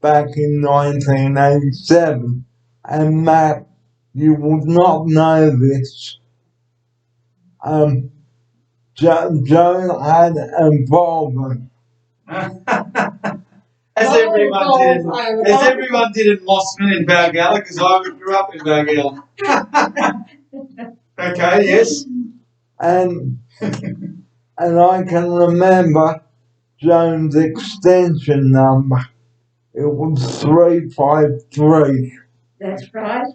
back in 1987. And Matt, you would not know this. Joan had involvement. As everyone did in Mossman in Balgala, because I grew up in Balgala. Okay, yes. And I can remember Joan's extension number. It was 353. That's right.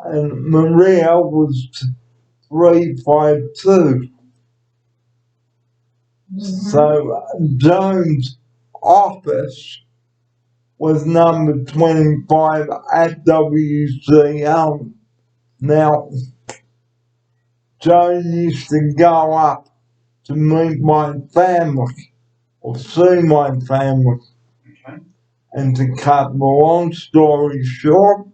And Maria was 352. So Joan's office was number 25 at WCL. Now, Joan used to go up to meet my family or see my family. Okay. And to cut the long story short,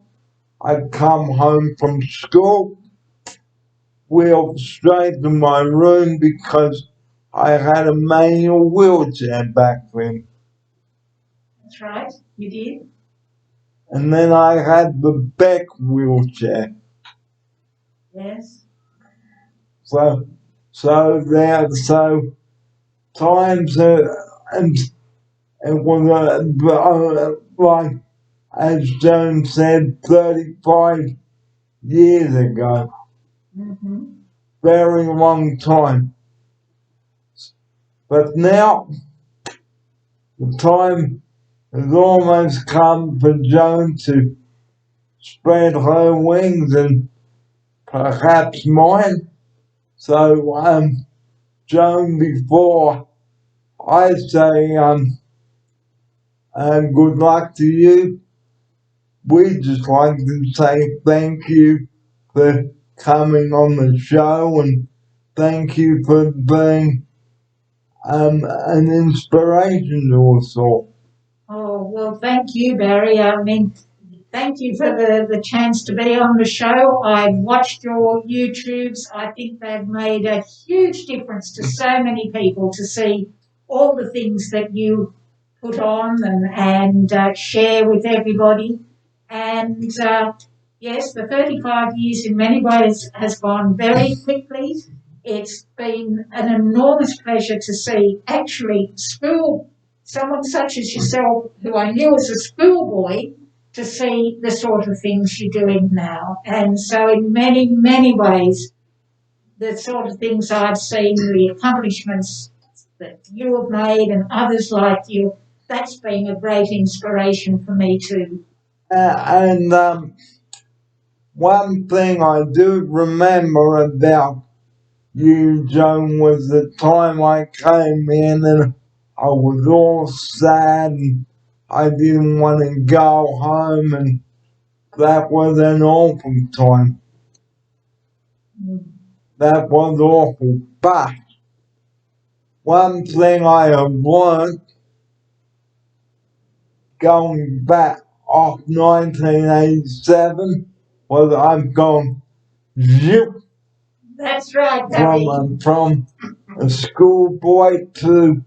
I'd come home from school, wheeled straight to my room because I had a manual wheelchair back then. That's right, you did. And then I had the Beck wheelchair. Yes. So times and it was like, as Joan said, 35 years ago. Mm-hmm. Very long time. But now, the time has almost come for Joan to spread her wings and perhaps mine. So, Joan, before I say good luck to you, we'd just like to say thank you for coming on the show and thank you for being an inspiration to us all. Oh, well, thank you, Barry. I mean, thank you for the chance to be on the show. I've watched your YouTubes. I think they've made a huge difference to so many people to see all the things that you put on and share with everybody. And yes, the 35 years in many ways has gone very quickly. It's been an enormous pleasure to see actually someone such as yourself, who I knew as a schoolboy, to see the sort of things you're doing now. And so in many, many ways, the sort of things I've seen, the accomplishments that you have made and others like you, that's been a great inspiration for me too. And one thing I do remember about you, Joan, was the time I came in and I was all sad and I didn't want to go home, and that was an awful time. That was awful. But one thing I have learned going back off 1987 was I've gone zip That's right, Barry. from a schoolboy to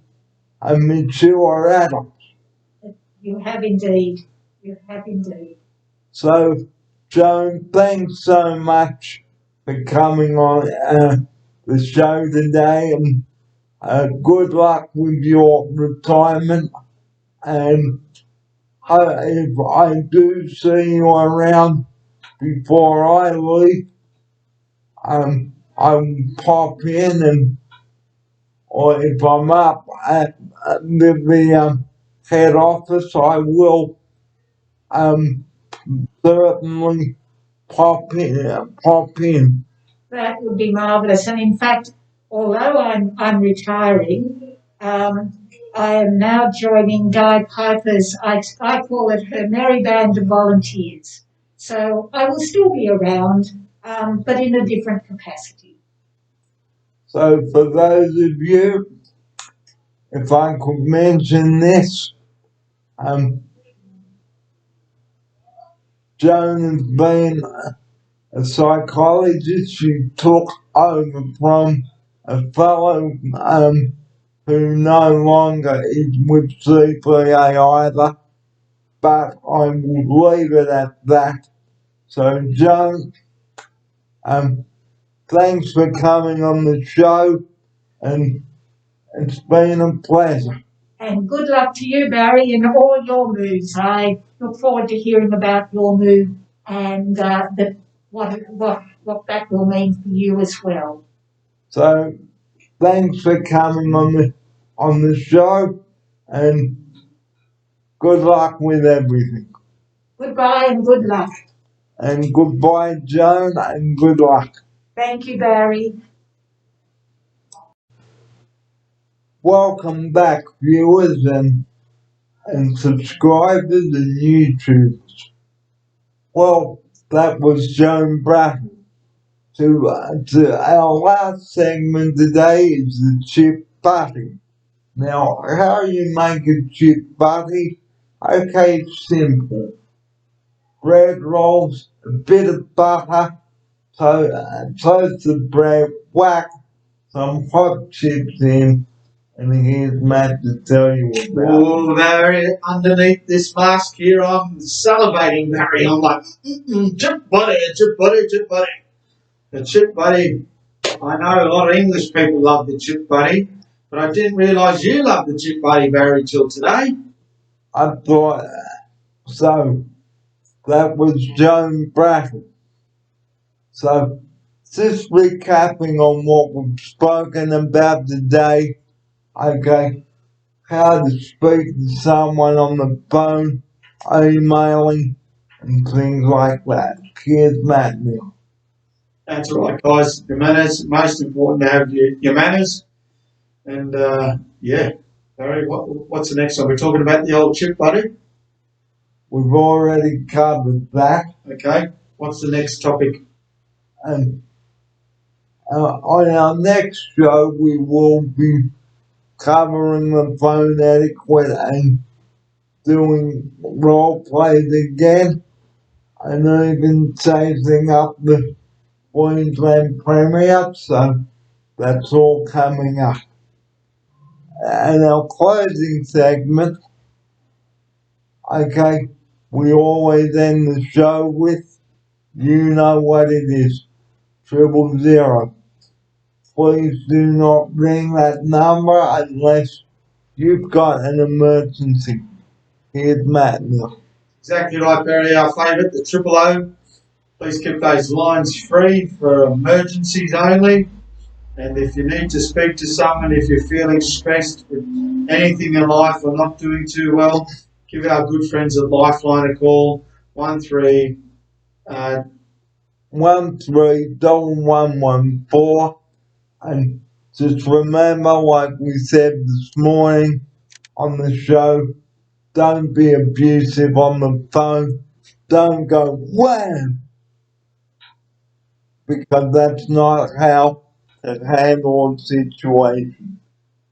a mature adult. You have indeed. You have indeed. So, Joan, thanks so much for coming on the show today, and good luck with your retirement. And if I do see you around before I leave, I will pop in, and or if I'm up at the head office, I will certainly pop in. That would be marvellous. And in fact, although I'm retiring, I am now joining Guy Piper's, I call it her Merry Band of Volunteers. So I will still be around, but in a different capacity. So for those of you, if I could mention this, Joan has been a psychologist. She took over from a fellow who no longer is with CPA either, but I will leave it at that. So Joan, thanks for coming on the show, and it's been a pleasure. And good luck to you, Barry, in all your moves. I look forward to hearing about your move and what that will mean for you as well. So thanks for coming on the show, and good luck with everything. Goodbye and good luck. And goodbye, Joan, and good luck. Thank you, Barry. Welcome back, viewers and subscribers and YouTubers. Well, that was Joan Brattle. To our last segment today is the chip butty. Now, how you make a chip butty? Okay, it's simple. Bread rolls, a bit of butter, toast the bread, whack some hot chips in, and here's Matt to tell you about Oh, Barry, underneath this mask here, I'm salivating, Barry. I'm like, chip buddy, chip buddy, chip buddy. The chip buddy, I know a lot of English people love the chip buddy, but I didn't realise you loved the chip buddy, Barry, till today. I thought, so that was Joan Brattle. So, just recapping on what we've spoken about today, okay, how to speak to someone on the phone, emailing, and things like that. Here's Matt now. That's right, guys. Your manners, most important to have your manners. And yeah, Barry, what's the next one? We're talking about the old chip buddy. We've already covered that. Okay, what's the next topic? And on our next show, we will be covering the phone etiquette and doing role plays again, and even chasing up the Queensland Premier, so that's all coming up. And our closing segment, okay, we always end the show with, you know what it is, 000. Please do not ring that number unless you've got an emergency. Here's Matt now. Exactly right, Barry. Our favourite, the Triple O. Please keep those lines free for emergencies only. And if you need to speak to someone, if you're feeling stressed with anything in life or not doing too well, give our good friends at Lifeline a call. 13 131114. And just remember, like we said this morning on the show, don't be abusive on the phone. Don't go wham, because that's not how to handle a situation.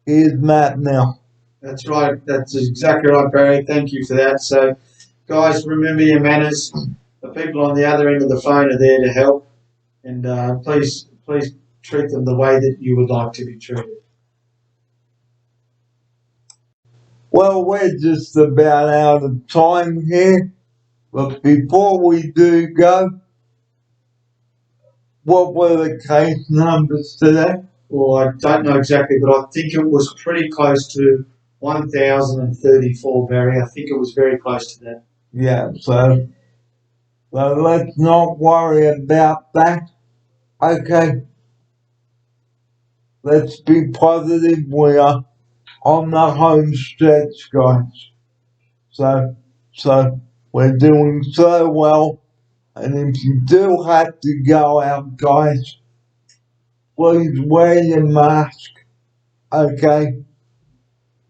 Here's Matt now. That's right. That's exactly right, Barry. Thank you for that. So, guys, remember your manners. The people on the other end of the phone are there to help, and please treat them the way that you would like to be treated. Well, we're just about out of time here, but before we do go, what were the case numbers today? Well, I don't know exactly, but I think it was pretty close to 1,034, Barry. I think it was very close to that. Yeah, so let's not worry about that. Okay, let's be positive. We are on the home stretch, guys. So we're doing so well. And if you do have to go out, guys, please wear your mask. Okay,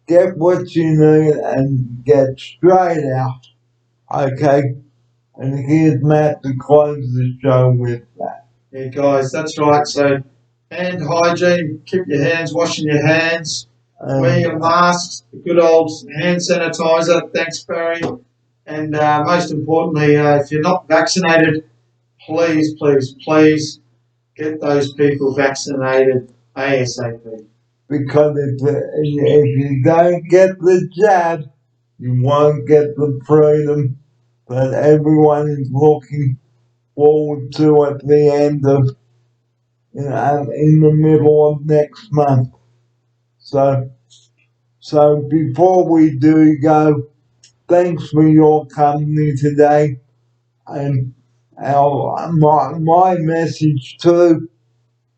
get what you need and get straight out. Okay, and here's Matt to close the show with that. Yeah, guys, that's right. So, hand hygiene, keep your hands, washing your hands, wear your masks, the good old hand sanitizer. Thanks, Barry. And most importantly, if you're not vaccinated, please get those people vaccinated ASAP. Because if you don't get the jab, you won't get the freedom that everyone is looking forward to at the end of, in the middle of next month. So before we do go, thanks for your company today, and my message too.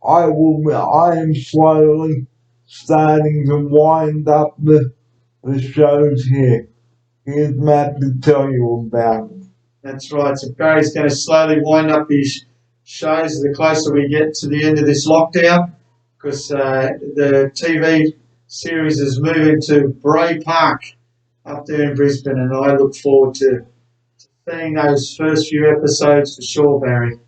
I am slowly starting to wind up the shows here. Here's Matt to tell you about it. That's right. So Barry's going to slowly wind up his shows the closer we get to the end of this lockdown, because the TV series is moving to Bray Park up there in Brisbane, and I look forward to seeing those first few episodes for sure, Barry.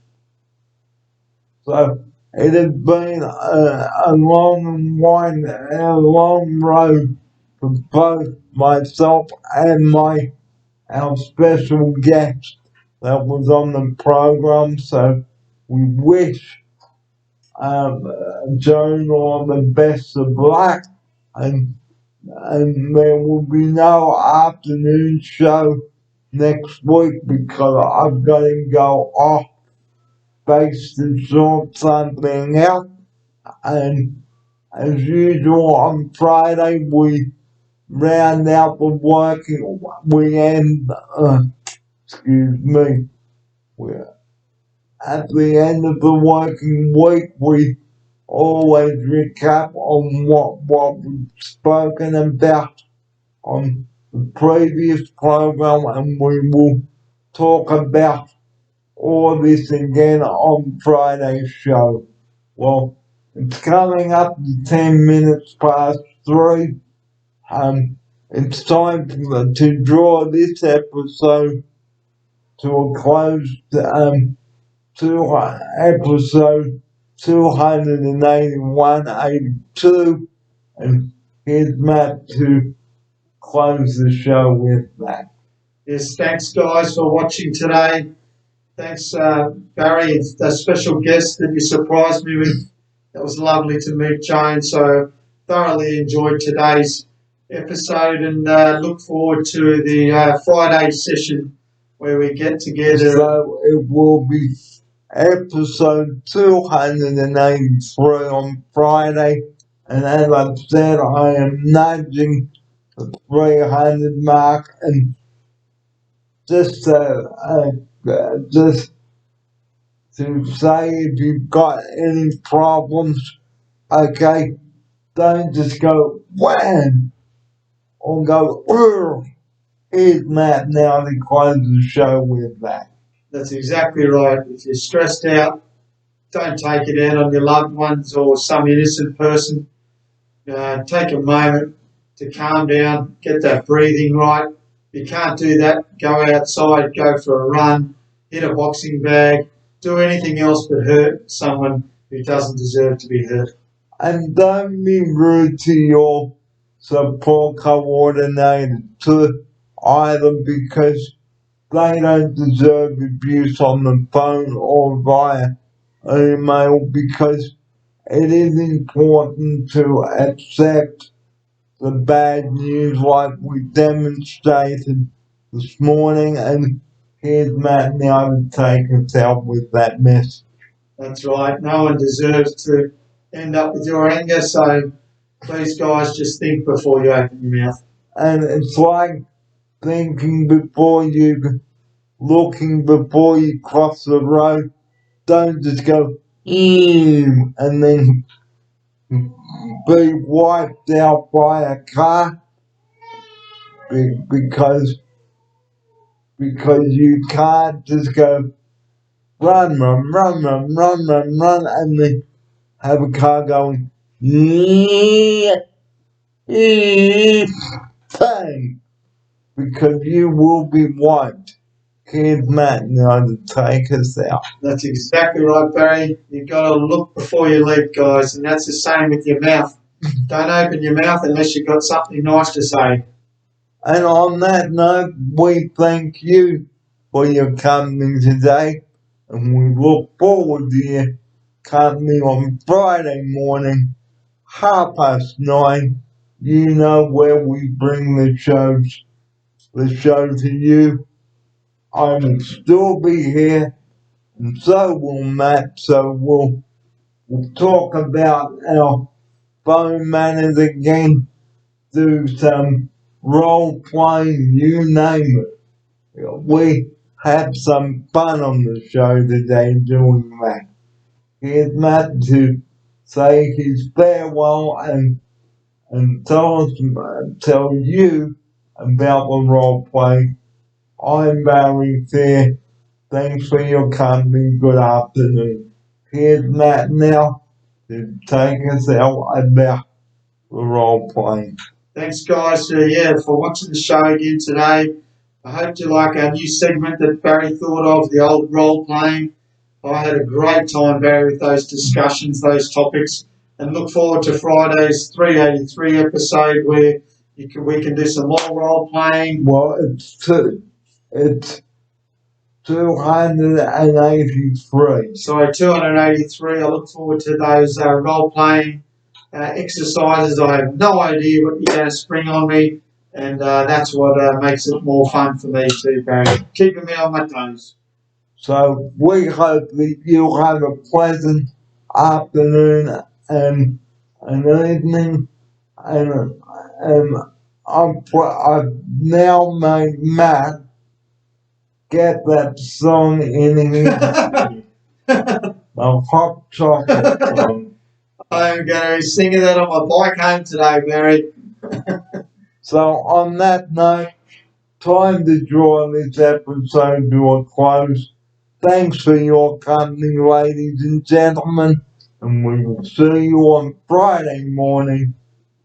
So it has been a long road for both myself and our special guest that was on the program. So we wish Joan all the best of luck, and there will be no afternoon show next week because I've got to go off base to sort something out. And as usual on Friday, we round out the working. We end. Excuse me. At the end of the working week, we always recap on what we've spoken about on the previous program, and we will talk about all this again on Friday's show. Well, it's coming up to 10 minutes past 3. It's time to draw this episode to a close. To episode 281-82, and here's Matt to close the show with that. Yes, thanks guys for watching today. Thanks Barry, it's a special guest that you surprised me with. That was lovely to meet Joan, so thoroughly enjoyed today's episode, and look forward to the Friday session where we get together. So it will be episode 283 on Friday, and as I've said, I am nudging the 300 mark, and just just to say if you've got any problems, okay, don't just go wham or go here's Matt now to close the show with that. That's exactly right. If you're stressed out, don't take it out on your loved ones or some innocent person. Take a moment to calm down, get that breathing right. If you can't do that, go outside, go for a run, hit a boxing bag, do anything else but hurt someone who doesn't deserve to be hurt. And don't be rude to your support coordinator too either, because they don't deserve abuse on the phone or via email, because it is important to accept the bad news like we demonstrated this morning, and here's Matt now to take us out with that message. That's right. No one deserves to end up with your anger, so please, guys, just think before you open your mouth. And it's like thinking before you, looking before you cross the road. Don't just go, and then be wiped out by a car because you can't just go run, and then have a car going, bang, because you will be wiped. Here's Matt now to take us out. That's exactly right, Barry. You've got to look before you leap, guys, and that's the same with your mouth. Don't open your mouth unless you've got something nice to say. And on that note, we thank you for your company today, and we look forward to your company on Friday morning, 9:30. You know where we bring the show to you. I will still be here, and so will Matt. So we'll talk about our phone manners again, do some role playing, you name it. We have some fun on the show today doing that. Here's Matt to say his farewell and tell you about the role play. I'm Barry Fair. Thanks for your company. Good afternoon. Here's Matt now to take us out about the role playing. Thanks, guys, for watching the show again today. I hope you like our new segment that Barry thought of, the old role playing. I had a great time, Barry, with those discussions, those topics, and look forward to Friday's 383 episode where we can do some more role playing. Well, it's 283. Sorry, 283. I look forward to those role playing exercises. I have no idea what you're going to spring on me, and that's what makes it more fun for me too, Barry. Keeping me on my toes. So we hope that you'll have a pleasant afternoon and an evening, and I've now made Matt get that song in here, the hot chocolate song. I'm going to be singing that on my bike home today, Barry. So on that note, time to draw this episode to a close. Thanks for your company, ladies and gentlemen, and we will see you on Friday morning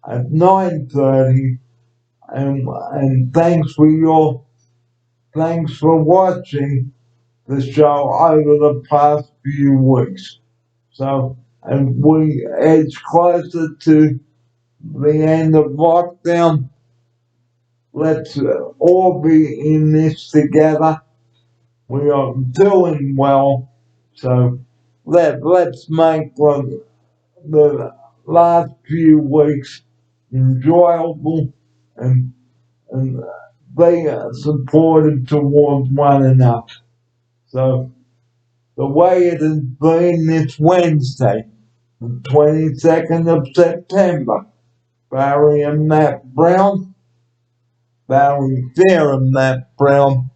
at 9:30. And thanks for watching the show over the past few weeks. So, and we edge closer to the end of lockdown. Let's all be in this together. We are doing well, so let's make the last few weeks enjoyable and be supportive towards one another. So the way it has been this Wednesday, the 22nd of September, Barry and Matt Brown, Barry Fair and Matt Brown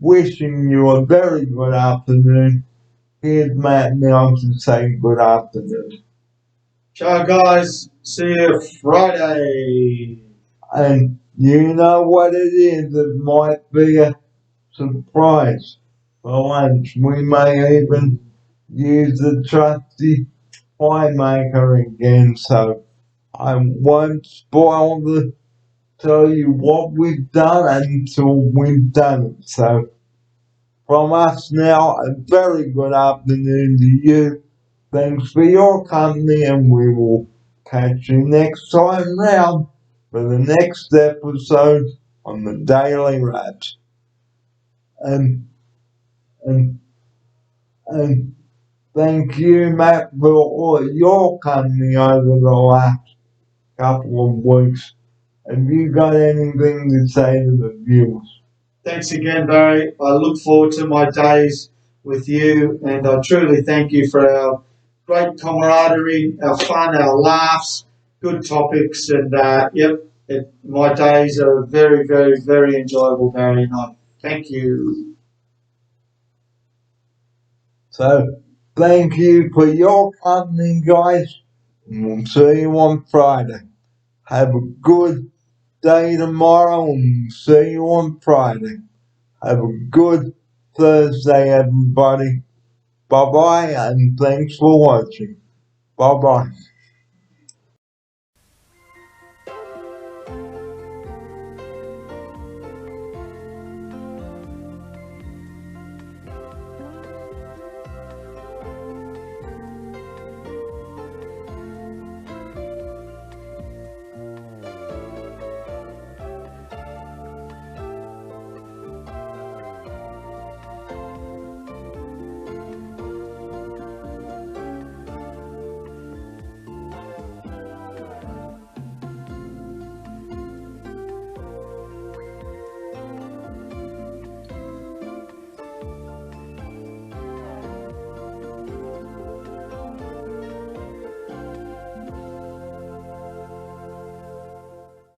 wishing you a very good afternoon. Here's Matt now to say good afternoon. Ciao, guys. See you Friday. And you know what it is, it might be a surprise for lunch. We may even use the trusty pie maker again, so I won't spoil the tell you what we've done until we've done it. So from us now, a very good afternoon to you. Thanks for your company, and we will catch you next time round for the next episode on the Daily Wraps. And and and thank you, Matt, for all your company over the last couple of weeks. Have you got anything to say to the viewers? Thanks again, Barry. I look forward to my days with you, and I truly thank you for our great camaraderie, our fun, our laughs, good topics, and my days are very, very, very enjoyable, Barry. And I thank you. So, thank you for your company, guys, and we'll see you on Friday. Have a good day tomorrow, and see you on Friday. Have a good Thursday, everybody. Bye bye, and thanks for watching. Bye bye.